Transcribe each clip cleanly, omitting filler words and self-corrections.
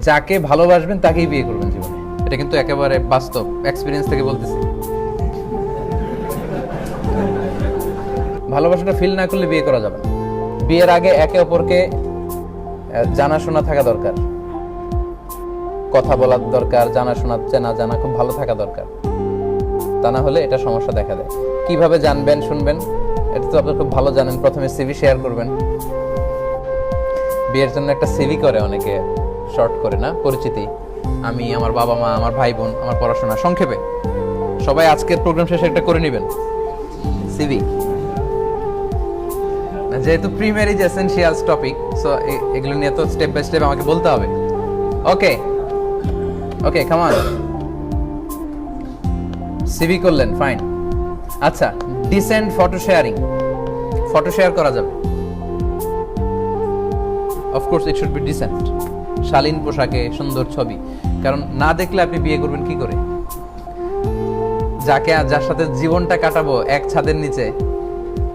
যাকে ভালোবাসবেন তাকেই বিয়ে করবেন জীবনে। এটা কিন্তু একেবারে বাস্তব এক্সপিরিয়েন্স থেকে বলতেছি। ভালোবাসাটা ফিল না করলে বিয়ে করা যাবে না। বিয়ের আগে একে অপরকে জানাশোনা থাকা দরকার, কথা বলার দরকার, জানাশোনা চেনা জানা খুব ভালো থাকা দরকার। তা না হলে এটা সমস্যা দেখা দেয়। কিভাবে জানবেন শুনবেন এটা তো আপনি খুব ভালো জানেন। প্রথমে সিভি শেয়ার করবেন। বিয়ের জন্য একটা সিভি করে অনেকে, শর্ট করে না, পরিচিতি, আমি, আমার বাবা মা, আমার ভাই বোন, আমার পড়াশোনা, সংক্ষেপে। সবাই আজকের প্রোগ্রাম শেষে একটা করে নেবেন সিভি। যেহেতু pre marriage essentials topic, so এগুলো নিয়ে তো স্টেপ বাই স্টেপ আমাকে বলতে হবে। Okay okay, come on. CV করলেন, ফাইন। আচ্ছা, decent photo sharing, photo share করা যাবে। Of course it should be decent, শালীন পোশাকে, সুন্দর ছবি। কারণ না দেখলে আপনি বিয়ে করবেন কি করে? যার সাথে জীবনটা কাটাবো এক ছাদের নিচে,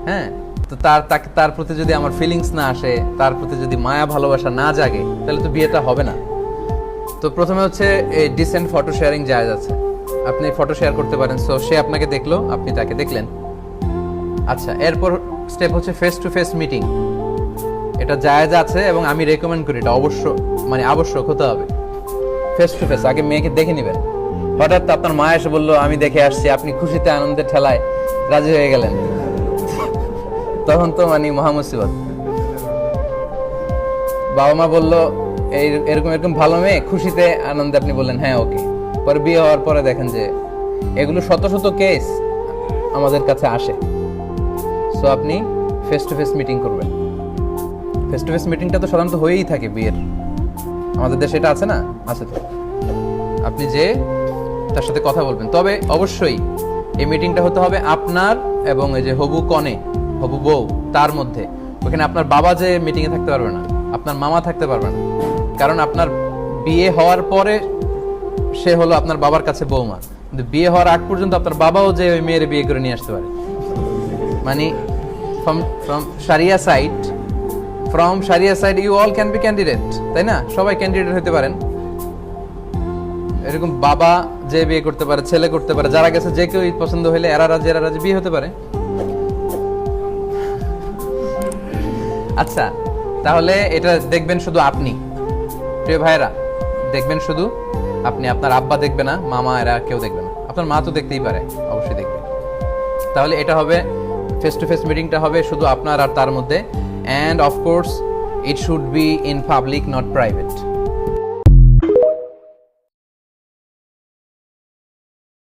হ্যাঁ, তো তার প্রতি যদি আমার ফিলিংস না আসে, তার প্রতি যদি মায়া ভালোবাসা না জাগে, তাহলে তো বিয়েটা হবে না। তো প্রথমে হচ্ছে এই ডিসেন্ট ফটো শেয়ারিং জায়েজ আছে, আপনি ফটো শেয়ার করতে পারেন। সো সে আপনাকে দেখলো, আপনি তাকে দেখলেন। আচ্ছা, এরপর স্টেপ হচ্ছে ফেস টু ফেস মিটিং। এটা জায়েজ আছে এবং আমি রেকমেন্ড করি, এটা আবশ্যক হতে হবে। ফেস টু ফেস আগে মেয়েকে দেখে নেবেন। হঠাৎ আপনার মা এসে বললো আমি দেখে আসছি, আপনি খুশিতে আনন্দের ঠেলায় রাজি হয়ে গেলেন, তখন তো মহা মুসিবত। বাবা মা বললো এরকম এরকম ভালো মেয়ে, খুশিতে আনন্দে আপনি বললেন হ্যাঁ ওকে। পরে বিয়ে হওয়ার পরে দেখেন যে এগুলো শত শত কেস আমাদের কাছে আসে। সো আপনি ফেস টু ফেস মিটিং করবেন। ফেস টু ফেস মিটিংটা তো সাধারণত হয়েই থাকে বিয়ের, আমাদের দেশে এটা আছে না? আছে তো। আপনি যে তার সাথে কথা বলবেন, তবে অবশ্যই এই মিটিংটা হতে হবে আপনার এবং এই যে হবু কনে, হবু বউ, তার মধ্যে। ওখানে আপনার বাবা যে মিটিংয়ে থাকতে পারবে না, আপনার মামা থাকতে পারবে না। কারণ আপনার বিয়ে হওয়ার পরে সে হলো আপনার বাবার কাছে বৌমা, কিন্তু বিয়ে হওয়ার আগ পর্যন্ত আপনার বাবাও যে ওই মেয়ের বিয়ে করে নিয়ে আসতে পারে। ফ্রম শারিয়া side you all can be candidate, তাই না? সবাই ক্যান্ডিডেট হতে পারেন। এরকম বাবা যে বিয়ে করতে পারে, ছেলে করতে পারে, যারা গেছে যে কেউ পছন্দ হইলে এরা রাজি বিয়ে হতে পারে। আচ্ছা, তাহলে এটা দেখবেন শুধু আপনি, প্রিয় ভাইরা, দেখবেন শুধু আপনি। আপনার আব্বা দেখবে না, মামা এরা কেউ দেখবে না। আপনার মা তো দেখতেই পারে, অবশ্যই দেখবে। তাহলে এটা হবে ফেস টু ফেস মিটিংটা হবে শুধু আপনার আর তার মধ্যে। And of course it should be in public, not private.